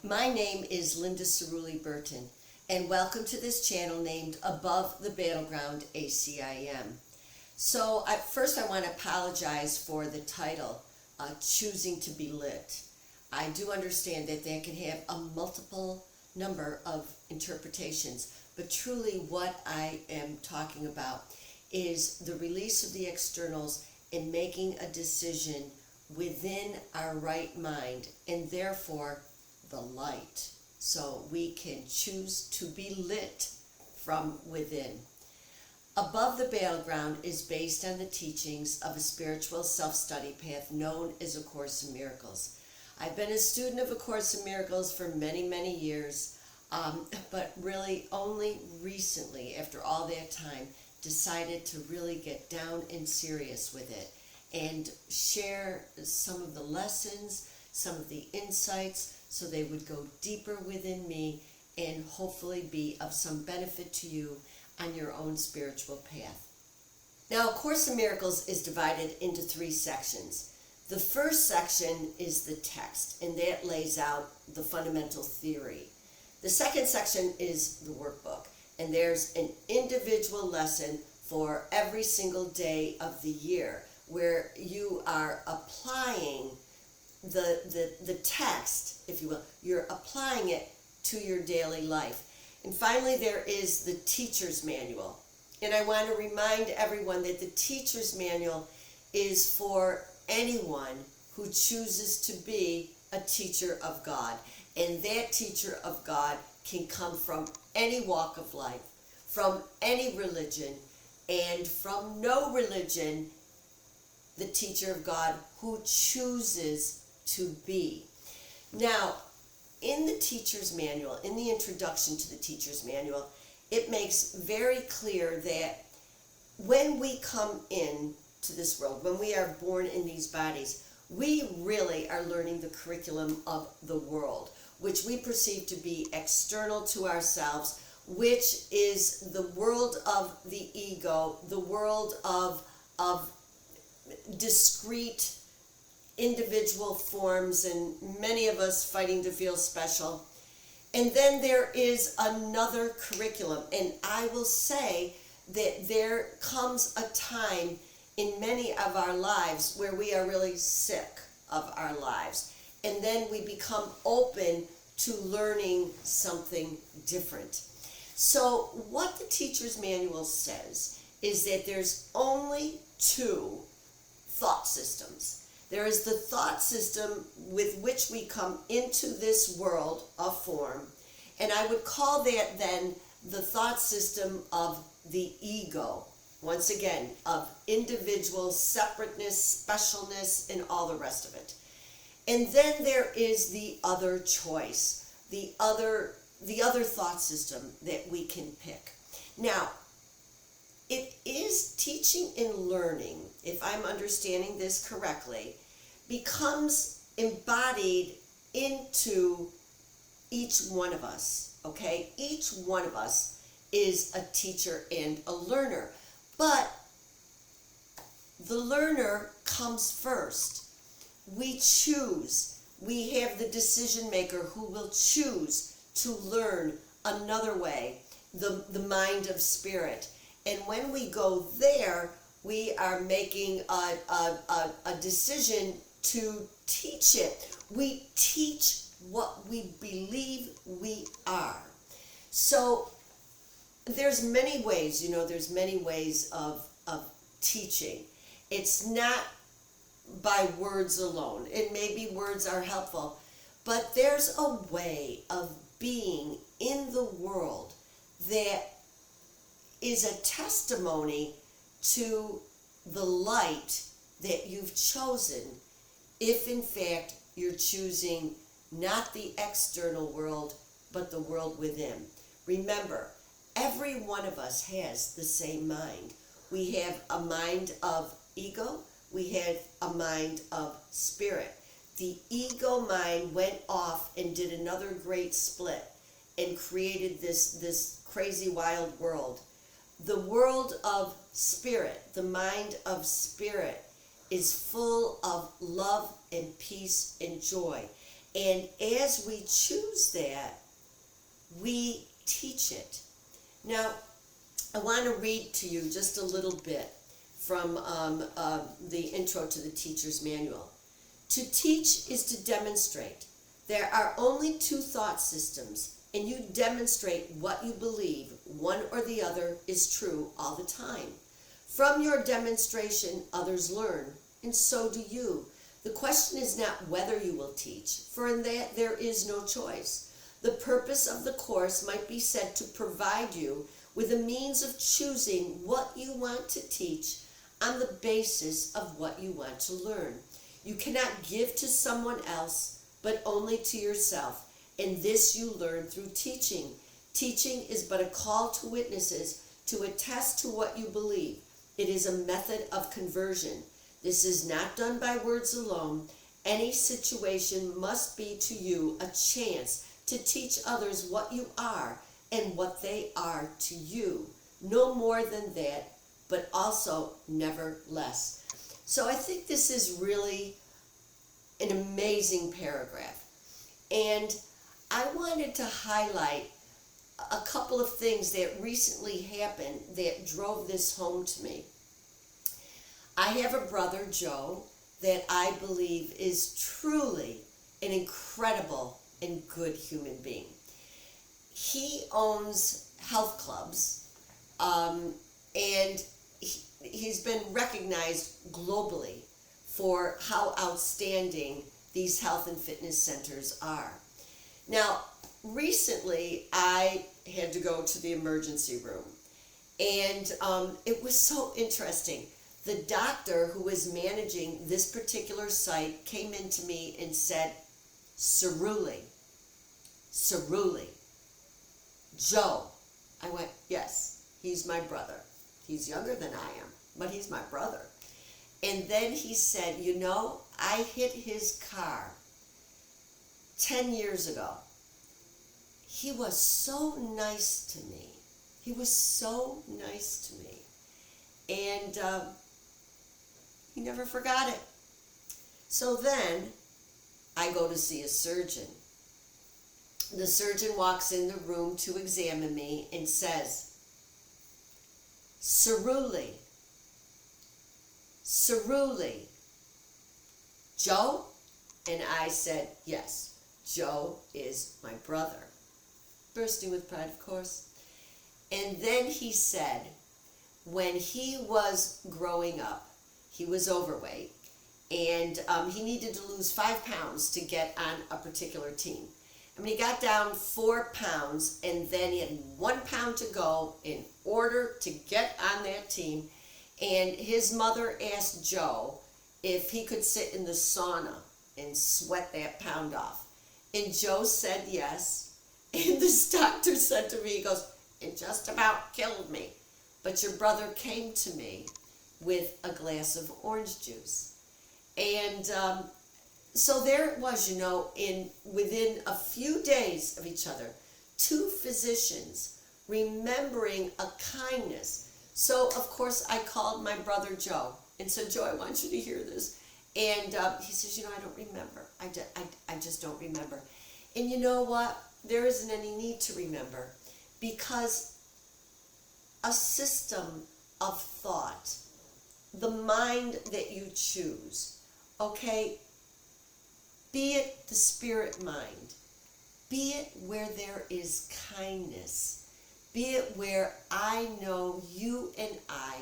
my name is Linda Cirulli-Burton, and welcome to this channel named Above the Battleground ACIM. So first I want to apologize for the title, Choosing to Be Lit. I do understand that that can have a multiple number of interpretations, but truly what I am talking about is the release of the externals and making a decision within our right mind, and therefore the light, so we can choose to be lit from within. Above the Battleground is based on the teachings of a spiritual self-study path known as A Course in Miracles. I've been a student of A Course in Miracles for many years, but really only recently, after all that time, decided to really get down and serious with it and share some of the lessons, some of the insights, so they would go deeper within me and hopefully be of some benefit to you on your own spiritual path. Now, A Course in Miracles is divided into 3 sections. The first section is the text, and that lays out the fundamental theory. The second section is the workbook, and there's an individual lesson for every single day of the year, where you are applying the text, if you will. You're applying it to your daily life. And finally, there is the teacher's manual. And I want to remind everyone that the teacher's manual is for anyone who chooses to be a teacher of God. And that teacher of God can come from any walk of life, from any religion, and from no religion, the teacher of God who chooses to be. Now, in the teacher's manual, in the introduction to the teacher's manual, it makes very clear that when we come in to this world, when we are born in these bodies, we really are learning the curriculum of the world, which we perceive to be external to ourselves, which is the world of the ego, the world of discrete individual forms, and many of us fighting to feel special. And then there is another curriculum, and I will say that there comes a time in many of our lives where we are really sick of our lives, and then we become open to learning something different. So what the teacher's manual says is that there's only 2 thought systems. There is the thought system with which we come into this world of form, and I would call that then the thought system of the ego, once again, of individual separateness, specialness, and all the rest of it. And then there is the other choice, the other thought system that we can pick. Now, it is teaching and learning, if I'm understanding this correctly, becomes embodied into each one of us, okay? Each one of us is a teacher and a learner, but the learner comes first. We choose. We have the decision maker who will choose to learn another way, the mind of spirit. And when we go there, we are making a decision to teach it. We teach what we believe we are. So there's many ways, there's many ways of teaching. It's not by words alone. It may be words are helpful, but there's a way of being in the world that is a testimony to the light that you've chosen, if in fact you're choosing not the external world, but the world within. Remember, every one of us has the same mind. We have a mind of ego, we have a mind of spirit. The ego mind went off and did another great split and created this crazy wild world. The world of spirit, the mind of spirit, is full of love and peace and joy. And as we choose that, we teach it. Now, I want to read to you just a little bit from the intro to the teacher's manual. To teach is to demonstrate. There are only two thought systems, and you demonstrate what you believe, one or the other, is true all the time. From your demonstration, others learn, and so do you. The question is not whether you will teach, for in that there is no choice. The purpose of the course might be said to provide you with a means of choosing what you want to teach on the basis of what you want to learn. You cannot give to someone else, but only to yourself, and this you learn through teaching. Teaching is but a call to witnesses to attest to what you believe. It is a method of conversion. This is not done by words alone. Any situation must be to you a chance to teach others what you are and what they are to you. No more than that, but also never less. So I think this is really an amazing paragraph. And I wanted to highlight a couple of things that recently happened that drove this home to me. I have a brother, Joe, that I believe is truly an incredible and good human being. He owns health clubs, and he's been recognized globally for how outstanding these health and fitness centers are. Now, recently I had to go to the emergency room, and it was so interesting. The doctor who was managing this particular site came in to me and said, Cirulli, Joe. I went, yes, he's my brother. He's younger than I am, but he's my brother. And then he said, you know, I hit his car 10 years ago. He was so nice to me. He was so nice to me. And he never forgot it. So then I go to see a surgeon. The surgeon walks in the room to examine me and says, Cirulli, Joe? And I said, yes, Joe is my brother. Bursting with pride, of course. And then he said, when he was growing up, he was overweight, and he needed to lose 5 pounds to get on a particular team. I mean, he got down 4 pounds, and then he had 1 pound to go in order to get on that team. And his mother asked Joe if he could sit in the sauna and sweat that pound off. And Joe said yes. And this doctor said to me, he goes, it just about killed me. But your brother came to me with a glass of orange juice. And so there it was, you know, within a few days of each other, 2 physicians remembering a kindness. So, of course, I called my brother Joe and said, Joe, I want you to hear this. And he says, you know, I don't remember. I just don't remember. And you know what? There isn't any need to remember, because a system of thought, the mind that you choose, okay, be it the spirit mind, be it where there is kindness, be it where I know you and I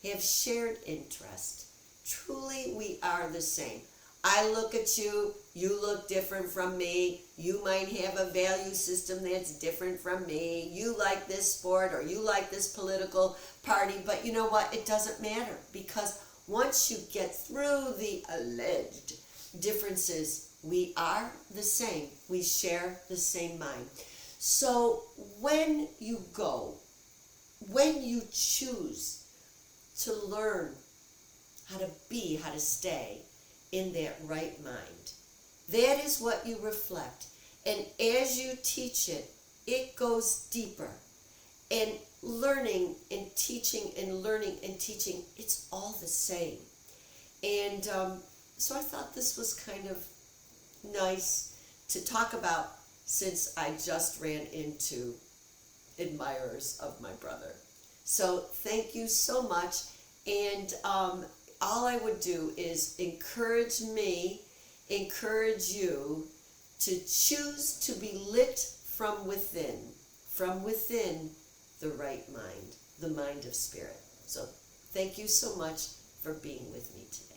have shared interest. Truly, we are the same. I look at you, you look different from me, you might have a value system that's different from me, you like this sport or you like this political party, but you know what, it doesn't matter, because once you get through the alleged differences, we are the same, we share the same mind. So when you choose to learn how to be, how to stay in that right mind, that is what you reflect. And as you teach it, it goes deeper. And learning and teaching and learning and teaching, it's all the same. And so I thought this was kind of nice to talk about, since I just ran into admirers of my brother. So thank you so much. And all I would do is encourage you to choose to be lit from within the right mind, the mind of spirit. So thank you so much for being with me today.